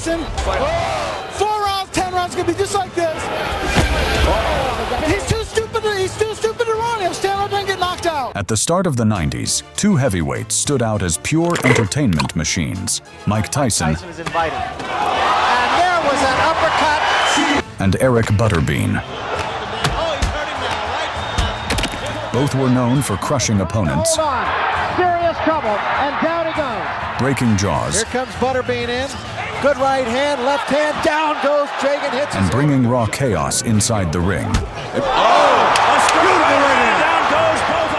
Tyson. 4 rounds, 10 rounds, gonna be just like this. He's too stupid to run. He'll stand up and get knocked out. At the start of the 90s, two heavyweights stood out as pure entertainment machines. Mike Tyson Tyson is invited. And there was an uppercut. And Eric Butterbean. Both were known for crushing opponents, Hold on. Serious trouble, and down he goes. breaking jaws, Here comes Butterbean in. Good right hand, left hand, down goes Jagan, hits and his bringing raw chaos inside the ring.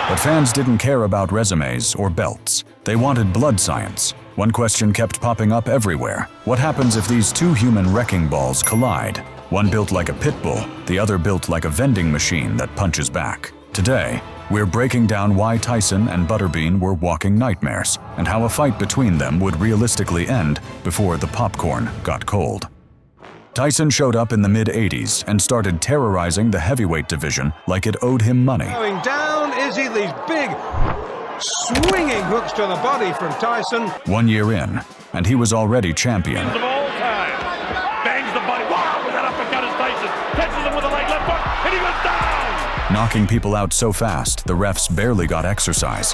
But fans didn't care about resumes or belts. They wanted blood science. One question kept popping up everywhere. What happens if these two human wrecking balls collide? One built like a pit bull, the other built like a vending machine that punches back. Today, we're breaking down why Tyson and Butterbean were walking nightmares, and how a fight between them would realistically end before the popcorn got cold. Tyson showed up in the mid-'80s and started terrorizing the heavyweight division like it owed him money. Going down, Izzy, these big swinging hooks to the body from Tyson. 1 year in, and he was already champion. Of all time. Bangs the body. Wow, with that uppercut is Tyson. Catches him with a right left hook, and he goes down. Knocking people out so fast, the refs barely got exercise.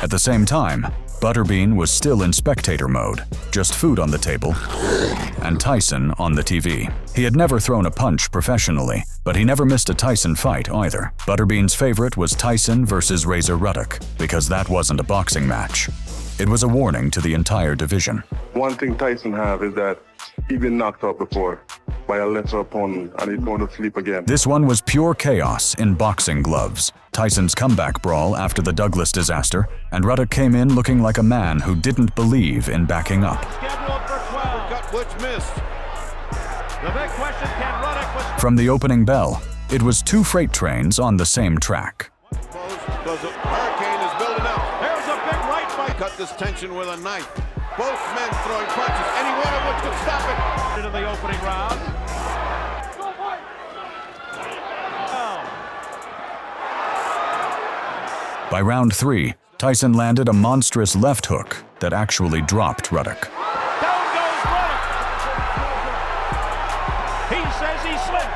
At the same time, Butterbean was still in spectator mode, just food on the table, and Tyson on the TV. He had never thrown a punch professionally, but he never missed a Tyson fight either. Butterbean's favorite was Tyson versus Ruddock, because that wasn't a boxing match. It was a warning to the entire division. One thing Tyson have is that he's been knocked out before by a lesser opponent, and he's going to sleep again. This one was pure chaos in boxing gloves. Tyson's comeback brawl after the Douglas disaster, and Ruddock came in looking like a man who didn't believe in backing up. Scheduled for 12. Cut which missed. The big question, can Ruddock... From the opening bell, it was two freight trains on the same track. Because a hurricane is building up. There's a big right fight. Cut this tension with a knife. Both men throwing punches, any one of which could stop it. Into the opening round. By round 3, Tyson landed a monstrous left hook that actually dropped Ruddock. Down goes Ruddock. He says he slipped.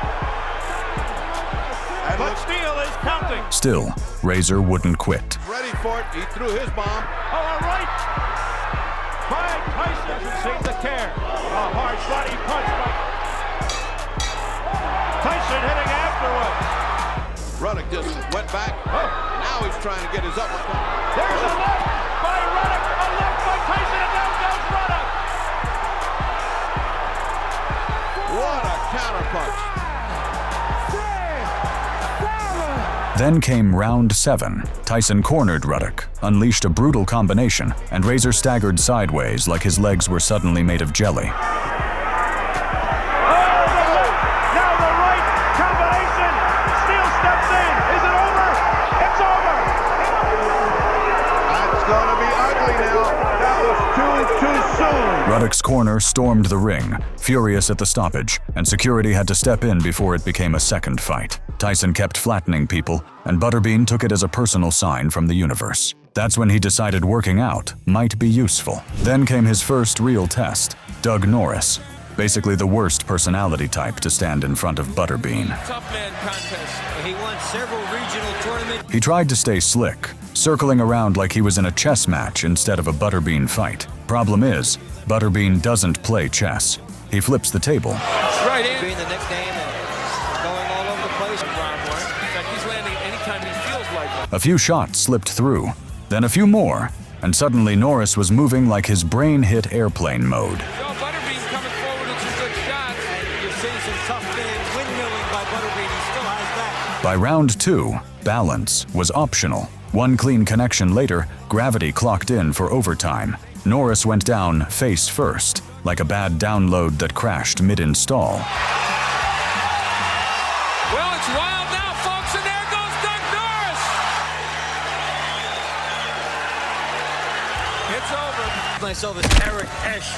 But Steele is counting. Still, Razor wouldn't quit. Ready for it. He threw his bomb. Oh, all right. By Tyson doesn't seem to care. A hard body punch by Tyson hitting afterwards. Ruddock just went back. Now he's trying to get his uppercut. There's a left by Ruddock. A left by Tyson, and down goes Ruddock. What a counterpunch. Then came round 7. Tyson cornered Ruddock, unleashed a brutal combination, and Razor staggered sideways like his legs were suddenly made of jelly. Ruddock's corner stormed the ring, furious at the stoppage, and security had to step in before it became a second fight. Tyson kept flattening people, and Butterbean took it as a personal sign from the universe. That's when he decided working out might be useful. Then came his first real test, Doug Norris, basically the worst personality type to stand in front of Butterbean. Tough man contest. He won several regional tournaments. He tried to stay slick, circling around like he was in a chess match instead of a Butterbean fight. Problem is, Butterbean doesn't play chess. He flips the table. Right in. Being the nickname and going all over the place in round 1. In fact, he's landing anytime he feels like it. A few shots slipped through, then a few more, and suddenly Norris was moving like his brain hit airplane mode. Butterbean coming forward with some good shots. You're seeing some tough things. Windmilling by Butterbean. He still has that. By round 2, balance was optional. One clean connection later, gravity clocked in for overtime. Norris went down face first, like a bad download that crashed mid-install. Well, it's wild now, folks, and there goes Doug Norris. It's over. Myself is Esch.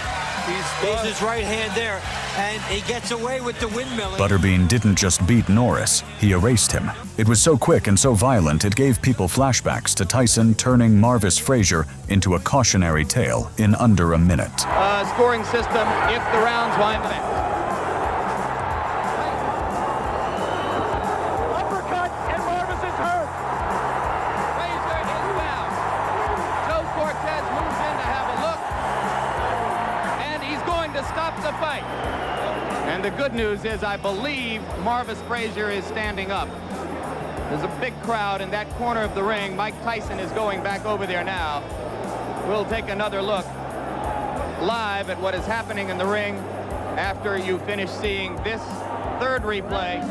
He's his right hand there, and he gets away with the windmill. Butterbean didn't just beat Norris, he erased him. It was so quick and so violent it gave people flashbacks to Tyson turning Marvis Frazier into a cautionary tale in under a minute. Scoring system if the rounds wind back. Uppercut, and Marvis is hurt. Frazier is down. Joe Cortez moves in to have a look, and he's going to stop the fight. And the good news is I believe Marvis Frazier is standing up. There's a big crowd in that corner of the ring. Mike Tyson is going back over there now. We'll take another look live at what is happening in the ring after you finish seeing this third replay.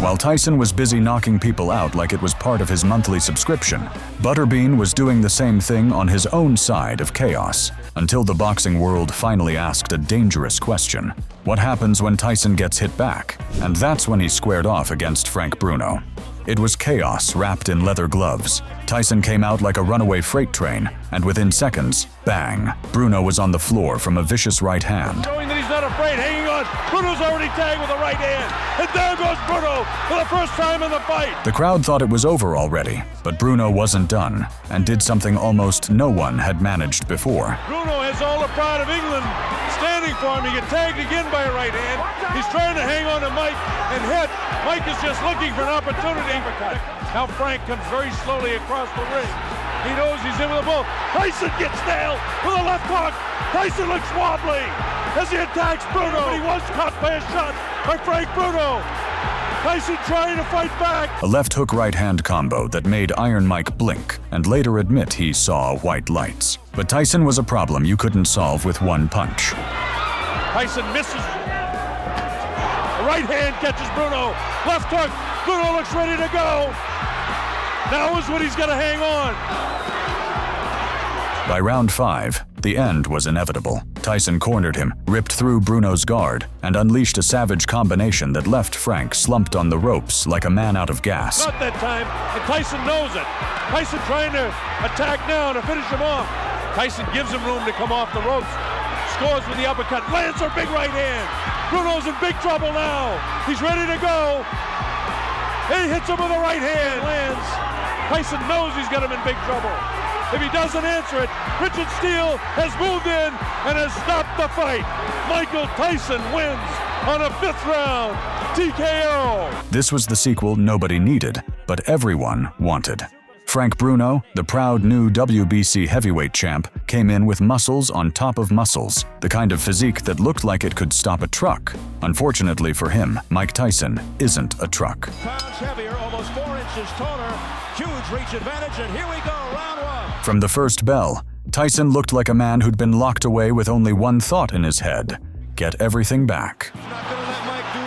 While Tyson was busy knocking people out like it was part of his monthly subscription, Butterbean was doing the same thing on his own side of chaos, until the boxing world finally asked a dangerous question. What happens when Tyson gets hit back? And that's when he squared off against Frank Bruno. It was chaos wrapped in leather gloves. Tyson came out like a runaway freight train, and within seconds, bang, Bruno was on the floor from a vicious right hand. Showing that he's not afraid, hanging on. Bruno's already tagged with a right hand. And down goes Bruno for the first time in the fight. The crowd thought it was over already, but Bruno wasn't done, and did something almost no one had managed before. Bruno has all the pride of England standing for him. He gets tagged again by a right hand. He's trying to hang on to Mike and hit. Mike is just looking for an opportunity. Now Frank comes very slowly across the ring. He knows he's in with a ball. Tyson gets nailed with a left hook. Tyson looks wobbly as he attacks Bruno, but he was caught by a shot by Frank Bruno. Tyson trying to fight back. A left hook right hand combo that made Iron Mike blink and later admit he saw white lights. But Tyson was a problem you couldn't solve with one punch. Tyson misses. The right hand catches Bruno. Left hook. Bruno looks ready to go. Now is when he's got to hang on. By round 5, the end was inevitable. Tyson cornered him, ripped through Bruno's guard, and unleashed a savage combination that left Frank slumped on the ropes like a man out of gas. Not that time, and Tyson knows it. Tyson trying to attack now to finish him off. Tyson gives him room to come off the ropes. Scores with the uppercut, lands her big right hand. Bruno's in big trouble now. He's ready to go. He hits him with a right hand, lands. Tyson knows he's got him in big trouble. If he doesn't answer it, Richard Steele has moved in and has stopped the fight. Michael Tyson wins on a 5th round TKO. This was the sequel nobody needed, but everyone wanted. Frank Bruno, the proud new WBC heavyweight champ, came in with muscles on top of muscles, the kind of physique that looked like it could stop a truck. Unfortunately for him, Mike Tyson isn't a truck. Pounds heavier, almost 4 inches taller, huge reach advantage, and here we go, round 1. From the first bell, Tyson looked like a man who'd been locked away with only one thought in his head: get everything back. He's not going to let Mike do,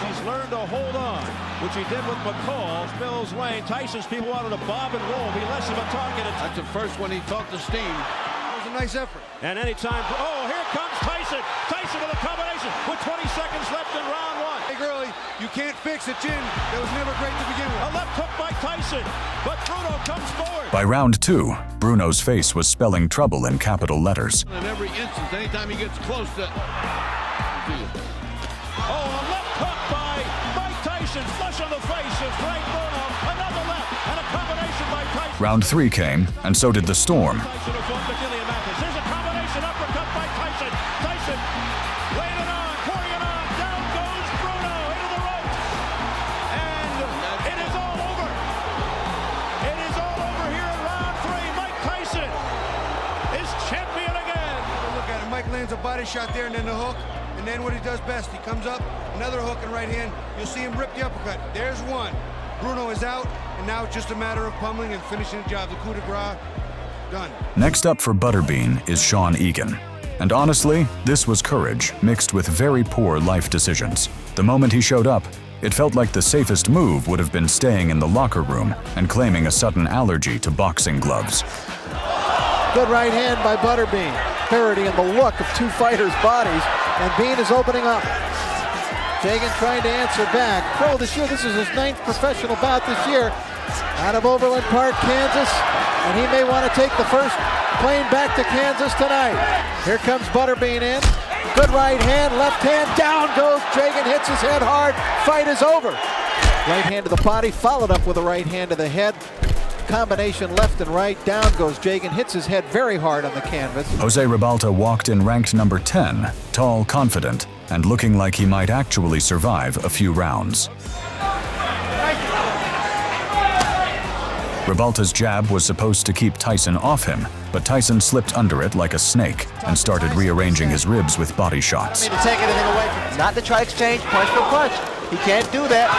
he's learned to hold on, which he did with McCall, Spills Lane. Tyson's people wanted to bob and roll, be less of a target. That's the first one he felt the steam. That was a nice effort. And anytime, oh, here comes Tyson. Tyson with a combination with 20 seconds left in round 1. Hey, Gurley, you can't fix a chin that was never great to begin with. A left hook by Tyson, but Bruno comes forward. By round 2, Bruno's face was spelling trouble in capital letters. In every instance, anytime he gets close to... Oh, a left hook by Mike Tyson, flush on the face of Frank Bruno. Another left, and a combination by Tyson. Round 3 came, and so did the storm. Tyson who fought McNeely and Mathis. Here's a combination uppercut by Tyson. Tyson laying it on, pouring it on. Down goes Bruno into the ropes. And it is all over. It is all over here in round 3. Mike Tyson is champion again. Look at it. Mike lands a body shot there and then the hook. And then what he does best, he comes up, another hook and right hand. You'll see him rip the uppercut. There's one. Bruno is out, and now it's just a matter of pummeling and finishing the job. The coup de grace, done. Next up for Butterbean is Sean Egan. And honestly, this was courage mixed with very poor life decisions. The moment he showed up, it felt like the safest move would have been staying in the locker room and claiming a sudden allergy to boxing gloves. Good right hand by Butterbean. Parody in the look of two fighters' bodies, and Bean is opening up. Fagan trying to answer back. Pro this year, this is his 9th professional bout this year. Out of Overland Park, Kansas, and he may want to take the first plane back to Kansas tonight. Here comes Butterbean in. Good right hand, left hand, down goes Jagan, hits his head hard, fight is over. Right hand to the body, followed up with a right hand to the head. Combination left and right, down goes Jagan, hits his head very hard on the canvas. Jose Ribalta walked in ranked number 10, tall, confident, and looking like he might actually survive a few rounds. Ribalta's jab was supposed to keep Tyson off him, but Tyson slipped under it like a snake and started rearranging his ribs with body shots. To take anything away from, not to try exchange punch for punch. He can't do that.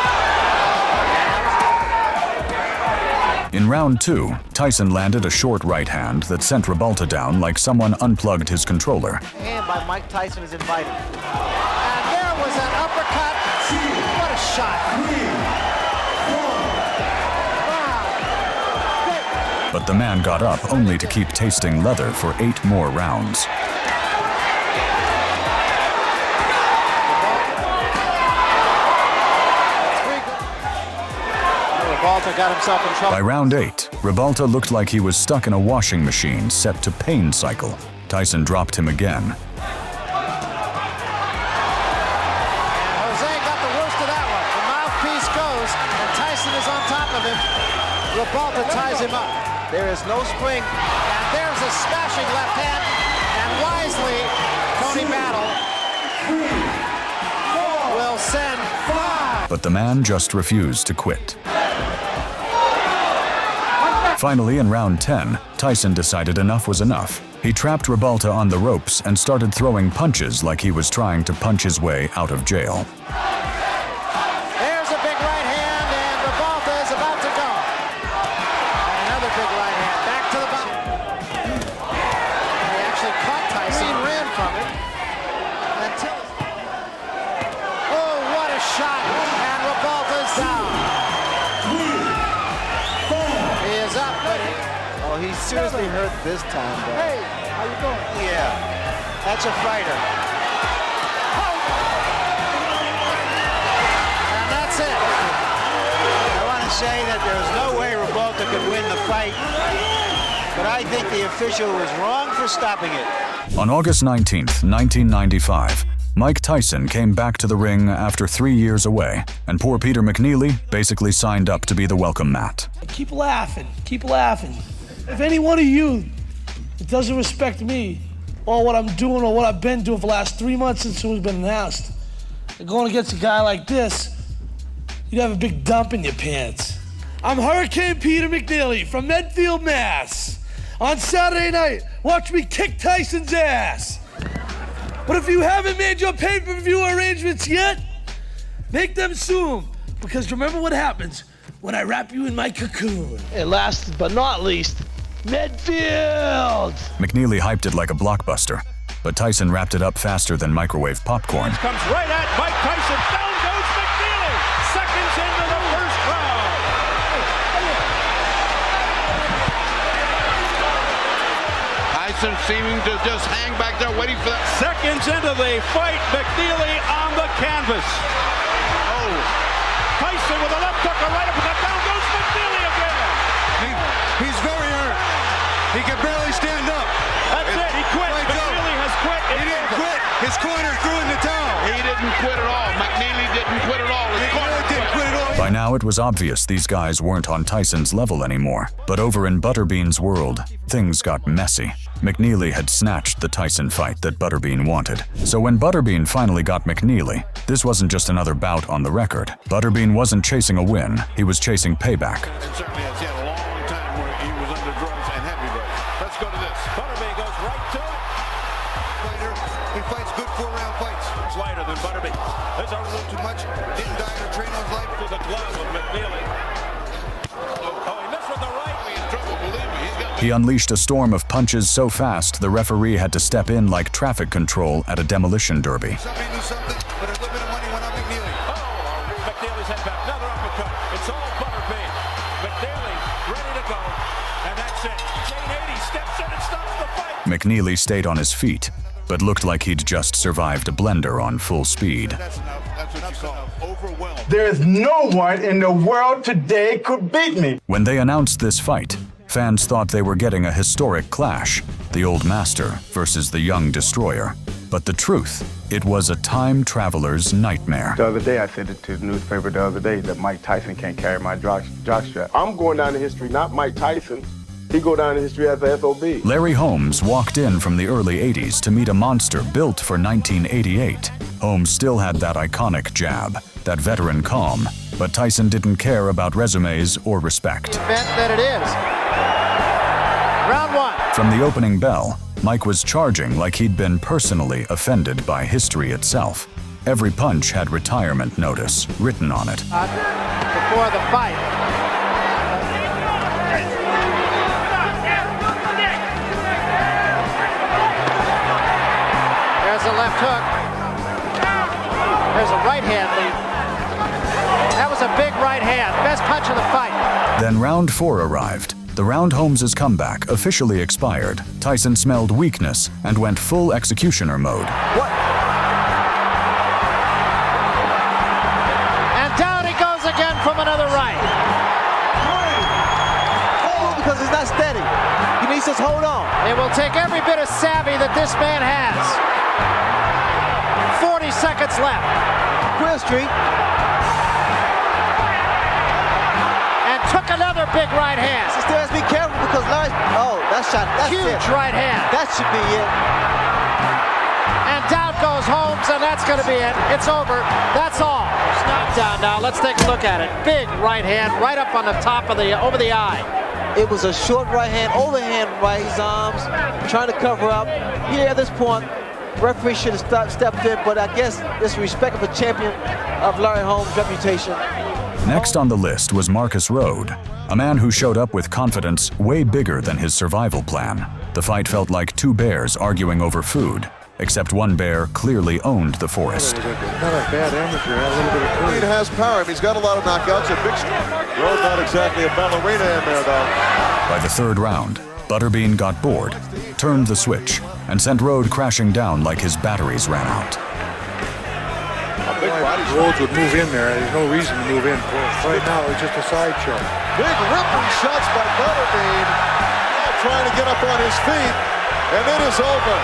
In round 2, Tyson landed a short right hand that sent Ribalta down like someone unplugged his controller. Hand by Mike Tyson is invited. And there was an uppercut. What a shot. But the man got up only to keep tasting leather for 8 more rounds. Ribalta got himself in trouble. By round 8, Ribalta looked like he was stuck in a washing machine set to pain cycle. Tyson dropped him again. And Jose got the worst of that one. The mouthpiece goes, and Tyson is on top of him. Ribalta ties him up. There is no spring. And there's a smashing left hand. And wisely, Tony Battle will send 5. But the man just refused to quit. Finally, in round 10, Tyson decided enough was enough. He trapped Ribalta on the ropes and started throwing punches like he was trying to punch his way out of jail. There's a big right hand, and Ribalta is about to go. And another big right hand, back to the bottom. He actually caught Tyson, ran from him. Until... Oh, what a shot, and Ribalta's down. He is up, but oh, he's seriously hurt this time, though. Hey, how you doing? Yeah, that's a fighter. And that's it. I want to say that there's no way Ribalta could win the fight, but I think the official was wrong for stopping it. On August 19th, 1995, Mike Tyson came back to the ring after 3 years away, and poor Peter McNeely basically signed up to be the welcome mat. Keep laughing, keep laughing. If any one of you that doesn't respect me or what I'm doing or what I've been doing for the last 3 months since it was been announced, and going against a guy like this, you'd have a big dump in your pants. I'm Hurricane Peter McNeely from Medfield, Mass. On Saturday night, watch me kick Tyson's ass. But if you haven't made your pay-per-view arrangements yet, make them soon, because remember what happens when I wrap you in my cocoon. And last but not least, Medfield! McNeely hyped it like a blockbuster, but Tyson wrapped it up faster than microwave popcorn. Comes right at Mike Tyson. Down goes McNeely. Seconds into the first round. Tyson seeming to just hang back there waiting for that. Seconds into the fight, McNeely on the canvas. Oh, Tyson with a left hook, a right uppercut. Down goes McNeely again. He's very hurt. He can barely stand up. That's it. He quit. McNeely has quit. He didn't quit. His corner threw in the towel. he didn't quit at all. McNeely didn't quit at all. His corner didn't quit at all. By now, it was obvious these guys weren't on Tyson's level anymore. But over in Butterbean's world, things got messy. McNeely had snatched the Tyson fight that Butterbean wanted. So when Butterbean finally got McNeely, this wasn't just another bout on the record. Butterbean wasn't chasing a win, he was chasing payback. And certainly has had a long time where he was under drugs and heavy drugs. Let's go to this. Butterbean goes right to it. Fighter, he fights good 4-round fights. It's lighter than Butterbean. There's a little Too much. Didn't die in a train on his life. to the glove of McNeely. Oh, he missed with the right. He's in trouble, believe me. He's got He unleashed a storm of punches so fast the referee had to step in like traffic control at a demolition derby. Somebody knew something, but a little bit of money went on McNeely. Oh, McNeely's head back. Another uppercut. It's all Butterbean. McNeely ready to go. And that's it. Jane 80 steps in and stops the fight. McNeely stayed on his feet, but looked like he'd just survived a blender on full speed. That's enough. That's what you call overwhelmed. There's no one in the world today could beat me. When they announced this fight, fans thought they were getting a historic clash. the old master versus the young destroyer. But the truth, it was a time traveler's nightmare. The other day, I said it to the newspaper the other day that Mike Tyson can't carry my jockstrap. I'm going down in history, not Mike Tyson. He go down in history as the SOB. Larry Holmes walked in from the early 80s to meet a monster built for 1988. Holmes still had that iconic jab, that veteran calm, but Tyson didn't care about resumes or respect. Event that it is. Round 1. From the opening bell, Mike was charging like he'd been personally offended by history itself. Every punch had retirement notice written on it. Before the fight. There's a left hook. There's a right hand lead. That was a big right hand. Best punch of the fight. Then round 4 arrived. The round Holmes' comeback officially expired. Tyson smelled weakness and went full executioner mode. What? And down he goes again from another right. Because he's not steady. He needs to hold on. It will take every bit of savvy that this man has. 40 seconds left. Quill Street. And took another big right hand. He still has to be careful because Larry. Oh, that shot. That's huge it. Right hand. That should be it. And down goes Holmes, and that's going to be it. It's over. That's all. Knockdown now. Let's take a look at it. Big right hand right up on the top of the, over the eye. It was a short right hand, overhand right, his arms, trying to cover up. Here at this point, referee should have stepped in, but I guess it's respect of a champion of Larry Holmes' reputation. Next on the list was Marcus Rode, a man who showed up with confidence way bigger than his survival plan. The fight felt like two bears arguing over food, except one bear clearly owned the forest. Not a bad amateur, a little bit of He has power. I mean, he's got a lot of knockouts. A big Rode, not exactly a ballerina in there, though. By the third round, Butterbean got bored, turned the switch, and sent Rode crashing down like his batteries ran out. Rhodes would move in there. There's no reason to move in. Right now, it's just a sideshow. Big ripping shots by Butterbean. Trying to get up on his feet, and it is over.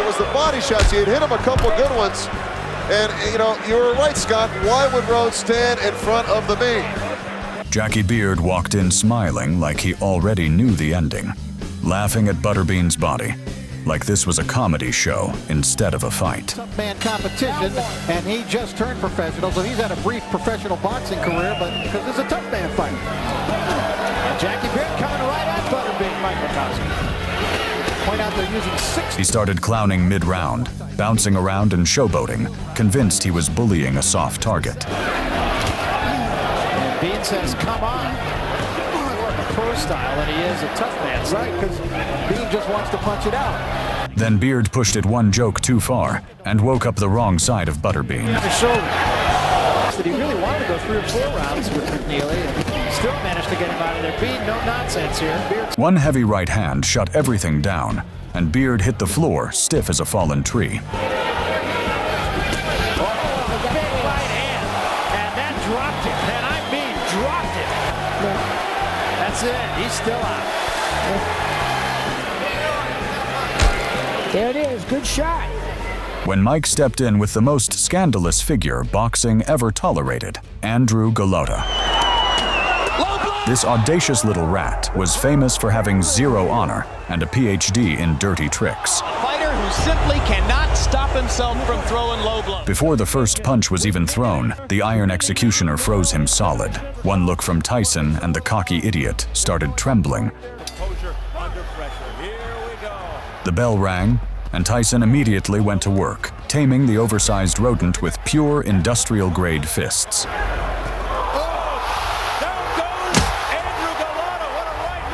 It was the body shots. He had hit him a couple good ones. And, you know, you were right, Scott. Why would Rhodes stand in front of the main? Jackie Beard walked in smiling like he already knew the ending, laughing at Butterbean's body, like this was a comedy show instead of a fight. Tough man competition, and he just turned professional, so he's had a brief professional boxing career, but because it's a tough man fight. And Jackie Beard coming right at Butterbean, Mike McCoskey. Point out they're using 6. He started clowning mid-round, bouncing around and showboating, convinced he was bullying a soft target. And Bean says, come on. More of a pro style than he is a tough man. Right, because Bean just wants to punch it out. Then Beard pushed it one joke too far and woke up the wrong side of Butterbean. The shoulder. That he really wanted to go 3 or 4 rounds with McNeely and still managed to get him out of there. Bean, no nonsense here. Beard's one heavy right hand shut everything down, and Beard hit the floor stiff as a fallen tree. dropped him, and I mean dropped him. That's it. He's still out. There it is. Good shot. When Mike stepped in with the most scandalous figure boxing ever tolerated, Andrew Gala. This audacious little rat was famous for having zero honor and a PhD in dirty tricks. A fighter who simply cannot stop himself from throwing low blows. Before the first punch was even thrown, the Iron Executioner froze him solid. One look from Tyson and the cocky idiot started trembling. The bell rang, and Tyson immediately went to work, taming the oversized rodent with pure industrial-grade fists.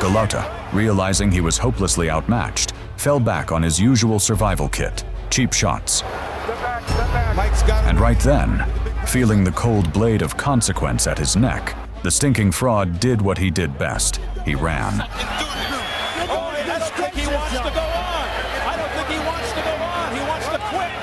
Gala, realizing he was hopelessly outmatched, fell back on his usual survival kit, cheap shots. And right then, feeling the cold blade of consequence at his neck, the stinking fraud did what he did best. He ran.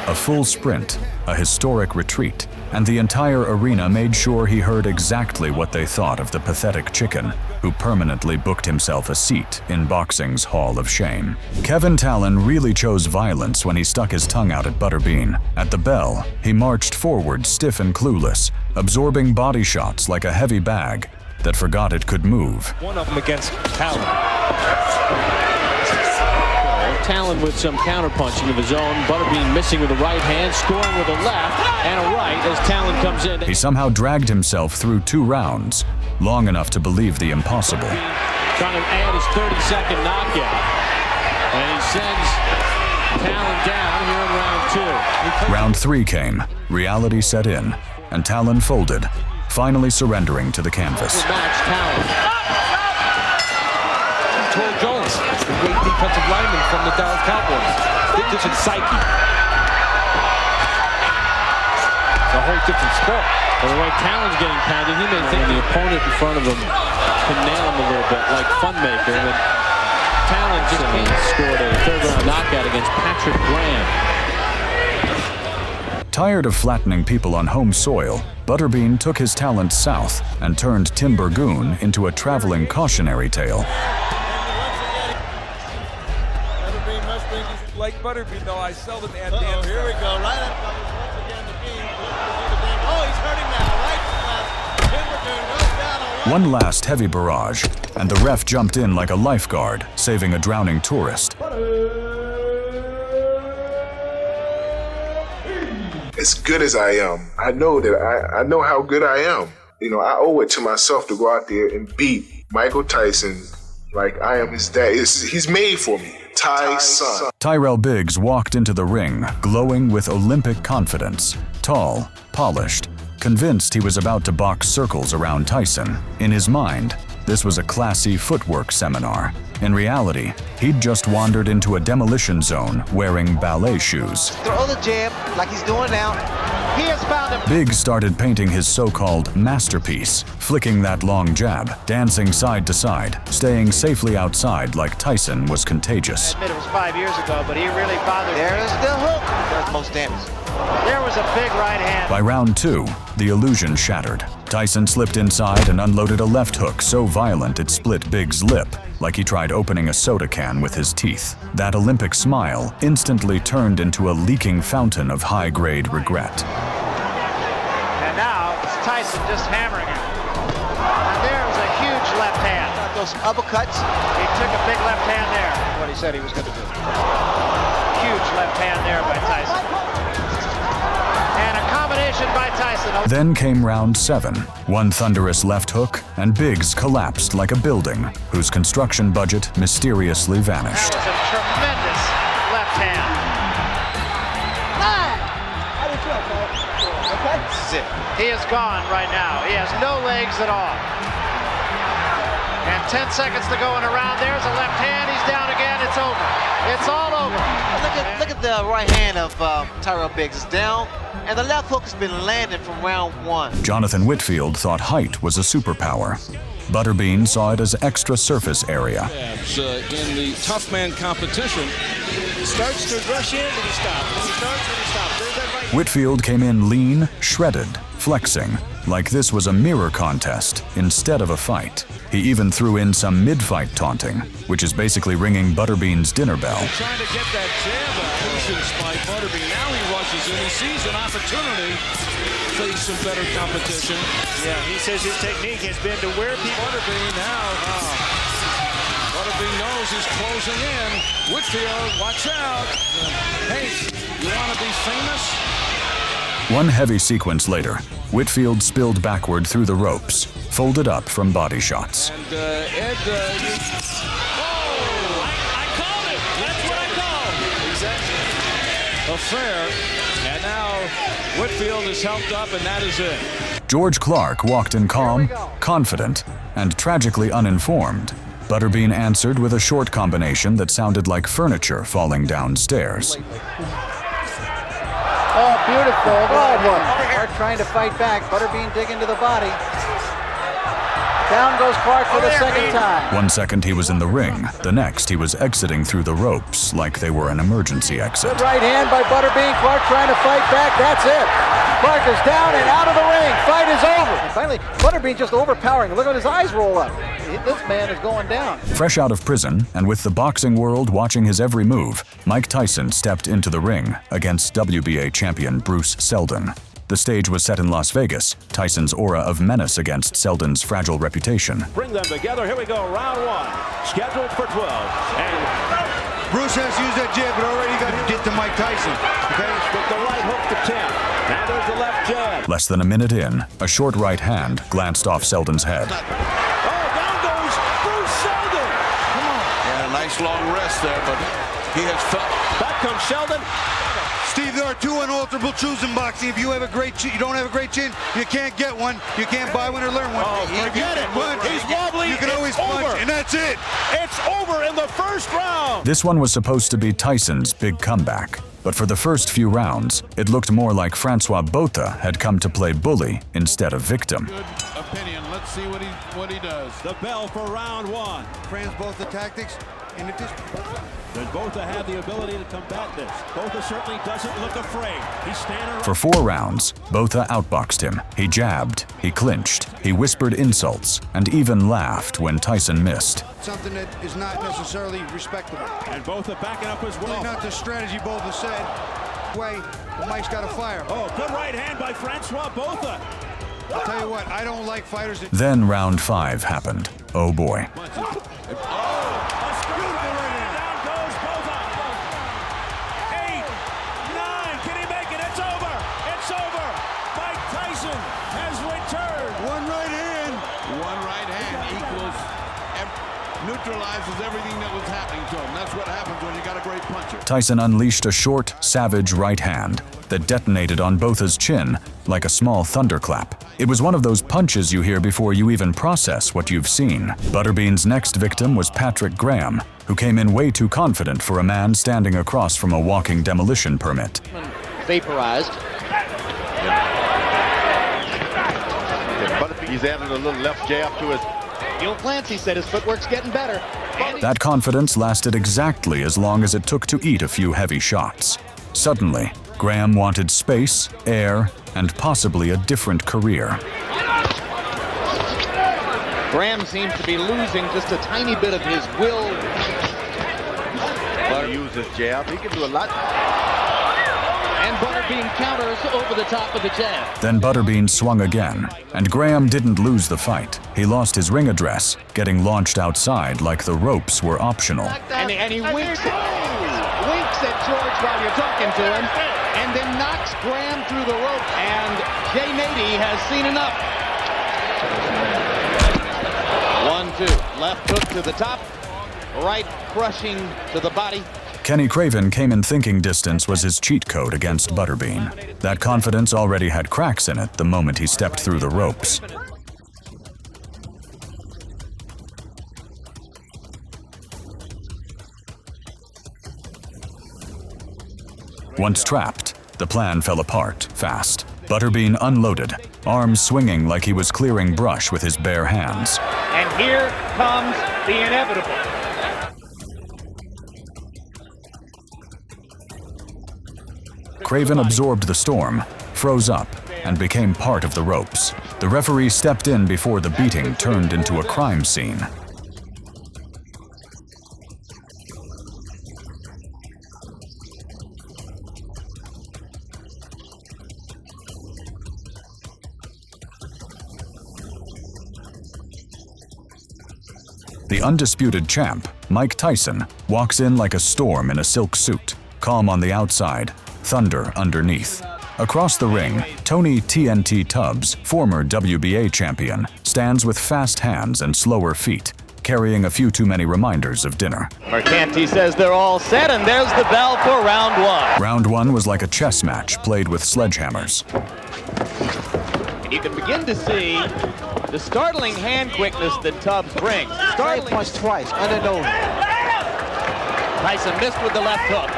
A full sprint, a historic retreat, and the entire arena made sure he heard exactly what they thought of the pathetic chicken who permanently booked himself a seat in boxing's Hall of Shame. Kevin Talon really chose violence when he stuck his tongue out at Butterbean. At the bell, he marched forward stiff and clueless, absorbing body shots like a heavy bag that forgot it could move. One of them against Talon. Talon with some counterpunching of his own. Butterbean missing with the right hand, scoring with a left and a right as Talon comes in. He somehow dragged himself through 2 rounds, long enough to believe the impossible. Trying to add his 30-second knockout. And he sends Talon down here in round 2. Round 3 came, reality set in, and Talon folded, finally surrendering to the canvas. Match Talon. Tyrell Jones, the great defensive lineman from the Dallas Cowboys. Big different psyche. It's a whole different sport. But the way Talon's getting pounded, he may think the opponent in front of him can nail him a little bit, like Funmaker. And Talon just scored a third-round knockout against Patrick Graham. Tired of flattening people on home soil, Butterbean took his talent south and turned Tim Burgoon into a traveling cautionary tale. Like Butterbean, though, I seldom add here we go. Right up once again, the beam. Oh, he's hurting now. Right to left. Tim goes down on One last heavy barrage, and the ref jumped in like a lifeguard, saving a drowning tourist. As good as I am, I know that I know how good I am. You know, I owe it to myself to go out there and beat Michael Tyson like I am his dad. He's made for me. Tyson. Tyrell Biggs walked into the ring, glowing with Olympic confidence. Tall, polished, convinced he was about to box circles around Tyson. In his mind, this was a classy footwork seminar. In reality, he'd just wandered into a demolition zone wearing ballet shoes. Throw the jab like he's doing now. He has found him. Biggs started painting his so-called masterpiece, flicking that long jab, dancing side to side, staying safely outside like Tyson was contagious. I admit it was 5 years ago, but he really bothered me. There's the hook. That's most damage. There was a big right hand. By round 2, the illusion shattered. Tyson slipped inside and unloaded a left hook so violent it split Biggs' lip, like he tried opening a soda can with his teeth. That Olympic smile instantly turned into a leaking fountain of high-grade regret. And now it's Tyson just hammering him. And there was a huge left hand. Those uppercuts. He took a big left hand there. What he said he was going to do. Huge left hand there by Tyson. And a combination by Tyson. Then came round 7. One thunderous left hook, and Biggs collapsed like a building whose construction budget mysteriously vanished. That was a tremendous left hand. Zip. He is gone right now. He has no legs at all. And 10 seconds to go in a round. There's a left hand. He's down again. It's over. It's all over. Look at the right hand of Tyrell Biggs. It's down, and the left hook has been landed from round 1. Jonathan Whitfield thought height was a superpower. Butterbean saw it as extra surface area. In the tough man competition, Starts to rush in, and he stops. And he starts, and he stops. There's that right. Whitfield came in lean, shredded, flexing, like this was a mirror contest instead of a fight. He even threw in some mid-fight taunting, which is basically ringing Butterbean's dinner bell. trying to get that jab out. Patience by Butterbean. Now he rushes in. He sees an opportunity to face some better competition. Yeah, he says his technique has been to wear people. Butterbean now. Butterbean knows he's closing in. Whitfield, watch out. Hey, you want to be famous? One heavy sequence later, Whitfield spilled backward through the ropes, folded up from body shots. And Ed, I called it. That's what I called. Exactly. Affair. And now Whitfield is helped up, and that is it. George Clark walked in calm, confident, and tragically uninformed. Butterbean answered with a short combination that sounded like furniture falling downstairs. Oh, beautiful. Oh, boy. Hart trying to fight back. Butterbean digging to the body. Down goes Clark for the second time. 1 second he was in the ring, the next he was exiting through the ropes like they were an emergency exit. Good right hand by Butterbean. Clark trying to fight back. That's it. Clark is down and out of the ring. Fight is over. And finally, Butterbean just overpowering. Look at his eyes roll up. This man is going down. Fresh out of prison, and with the boxing world watching his every move, Mike Tyson stepped into the ring against WBA champion Bruce Seldon. The stage was set in Las Vegas, Tyson's aura of menace against Seldon's fragile reputation. Bring them together. Here we go. Round one. Scheduled for 12. And Bruce has used that jab, but already got to get to Mike Tyson. Okay? with the right hook to 10. Now there's the left jab. Less than a minute in, a short right hand glanced off Seldon's head. Oh, down goes Bruce Seldon. Come on. Yeah, a nice long rest there, but he has felt. Back comes Seldon. Steve, there are two unalterable truths in boxing. If you have a great chin, you don't have a great chin, you can't get one. You can't buy one or learn one. Oh, forget it. He's wobbly. You can always punch, and that's it. It's over in the first round. This one was supposed to be Tyson's big comeback, but for the first few rounds, it looked more like Francois Botha had come to play bully instead of victim. Good opinion. Let's see what he does. The bell for round one. Franz Botha tactics. And it just... Does Botha have the ability to combat this? Botha certainly doesn't look afraid. He's standing. For 4 rounds, Botha outboxed him. He jabbed, he clinched, he whispered insults, and even laughed when Tyson missed. something that is not necessarily respectable. And Botha backing up as well. Really not the strategy Botha said. Way, but Mike's got to fire. Oh, good right hand by Francois Botha. I'll tell you what, I don't like fighters that... Then round 5 happened. Oh boy. Neutralizes everything that was happening to him. That's what happens when you got a great puncher. Tyson unleashed a short, savage right hand that detonated on Botha's chin like a small thunderclap. It was one of those punches you hear before you even process what you've seen. Butterbean's next victim was Patrick Graham, who came in way too confident for a man standing across from a walking demolition permit. Vaporized. He's added a little left jab to his... Gil Clancy said his footwork's getting better. That confidence lasted exactly as long as it took to eat a few heavy shots. Suddenly, Graham wanted space, air, and possibly a different career. Graham seems to be losing just a tiny bit of his will. Butter uses jab. He can do a lot. And Butterbean counters over the top of the jab. Then Butterbean swung again, and Graham didn't lose the fight. He lost his ring address, getting launched outside like the ropes were optional. And he winks at George while you're talking to him, and then knocks Graham through the rope, and Jay Nady has seen enough. 1-2, left hook to the top, right crushing to the body. Kenny Craven came in thinking distance was his cheat code against Butterbean. That confidence already had cracks in it the moment he stepped through the ropes. Once trapped, the plan fell apart fast. Butterbean unloaded, arms swinging like he was clearing brush with his bare hands. And here comes the inevitable. Craven absorbed the storm, froze up, and became part of the ropes. The referee stepped in before the beating turned into a crime scene. The undisputed champ, Mike Tyson, walks in like a storm in a silk suit, calm on the outside, thunder underneath. Across the ring, Tony TNT Tubs, former WBA champion, stands with fast hands and slower feet, carrying a few too many reminders of dinner. Mercanti says they're all set, and there's the bell for round one. Round 1 was like a chess match played with sledgehammers. And you can begin to see the startling hand quickness that Tubbs brings. Startling punch twice, under nose. Tyson missed with the left hook.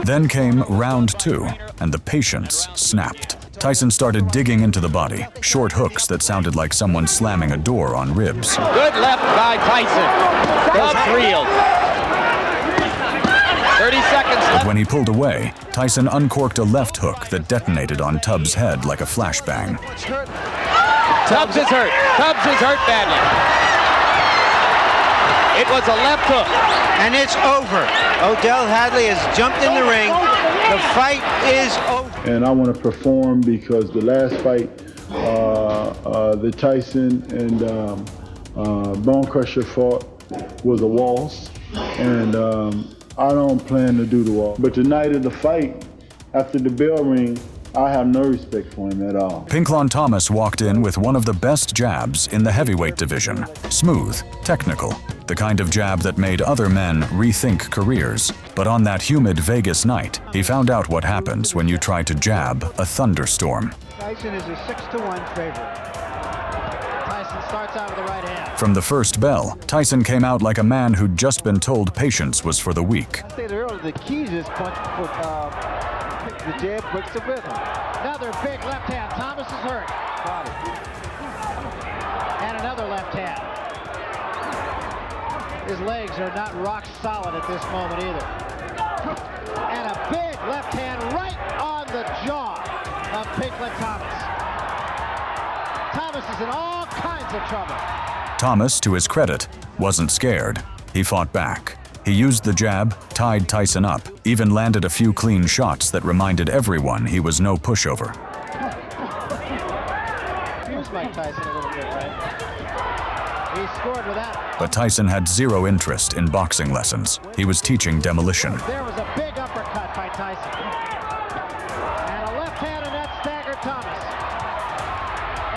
Then came round 2, and the patience snapped. Tyson started digging into the body, short hooks that sounded like someone slamming a door on ribs. Good left by Tyson. Tubbs reeled. 30 seconds left. But when he pulled away, Tyson uncorked a left hook that detonated on Tubbs' head like a flashbang. Tubbs is hurt. Tubbs is hurt badly. It was a left hook. And it's over. Odell Hadley has jumped in the ring. The fight is over. And I want to perform because the last fight, the Tyson and Bone Crusher fought was a waltz. And I don't plan to do the waltz. But the night of the fight, after the bell ring, I have no respect for him at all. Pinklon Thomas walked in with one of the best jabs in the heavyweight division. Smooth, technical, the kind of jab that made other men rethink careers. But on that humid Vegas night, he found out what happens when you try to jab a thunderstorm. Tyson is a 6-1 favorite. Tyson starts out with the right hand. From the first bell, Tyson came out like a man who'd just been told patience was for the weak. I said earlier, the key to this punch, the jab breaks the rhythm. Another big left hand. Thomas is hurt. Got it. And another left hand. His legs are not rock solid at this moment either. And a big left hand right on the jaw of Pinklon Thomas. Thomas is in all kinds of trouble. Thomas, to his credit, wasn't scared. He fought back. He used the jab, tied Tyson up, even landed a few clean shots that reminded everyone he was no pushover. Here's Mike Tyson a little bit, right? He scored with that. But Tyson had zero interest in boxing lessons. He was teaching demolition. There was a big uppercut by Tyson. And a left hand, and that staggered Thomas.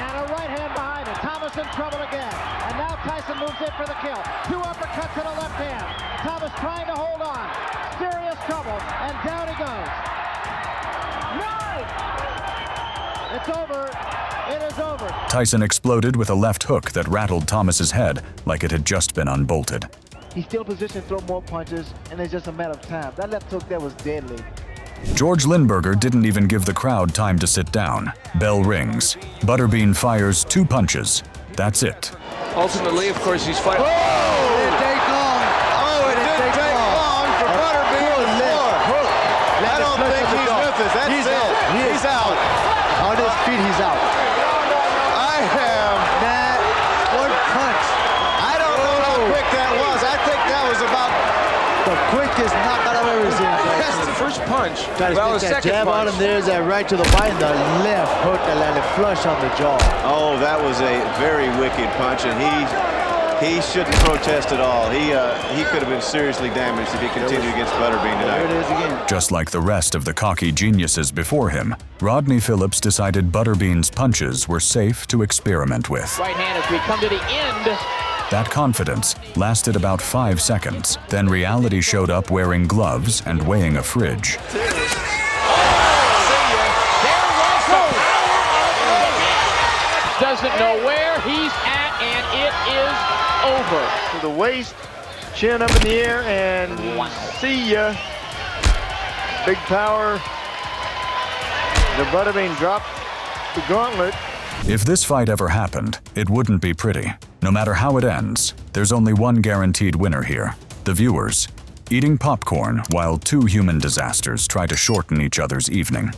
And a right hand behind it. Thomas in trouble again. And now Tyson moves in for the kill. 2 uppercuts and a left hand. Thomas trying to hold on. Serious trouble. And down he goes. No! It's over. It is over. Tyson exploded with a left hook that rattled Thomas's head like it had just been unbolted. He's still in position to throw more punches, and it's just a matter of time. That left hook there was deadly. George Lindberger didn't even give the crowd time to sit down. Bell rings. Butterbean fires 2 punches. That's it. Ultimately, of course, he's fighting. Oh! It didn't take long. Oh, it didn't take long for Butterbean to score. I don't think he's with us. That's it. He's out. On his feet, he's out. I have that one punch. I don't know how quick that was. I think that was about the quickest knockout I've ever seen. That's the first punch. Try to stick that jab on him. There's that right to the bite, and the left hook that landed flush on the jaw. Oh, that was a very wicked punch, and he shouldn't protest at all. He could have been seriously damaged if he continued against Butterbean tonight. There it is again. Just like the rest of the cocky geniuses before him, Rodney Phillips decided Butterbean's punches were safe to experiment with. Right hand as we come to the end. That confidence lasted about 5 seconds. Then reality showed up wearing gloves and weighing a fridge. Doesn't know where he's at, and it is over. To the waist, chin up in the air, and see ya. Big power. The Butterbean dropped the gauntlet. If this fight ever happened, it wouldn't be pretty. No matter how it ends, there's only one guaranteed winner here: the viewers, eating popcorn while 2 human disasters try to shorten each other's evening.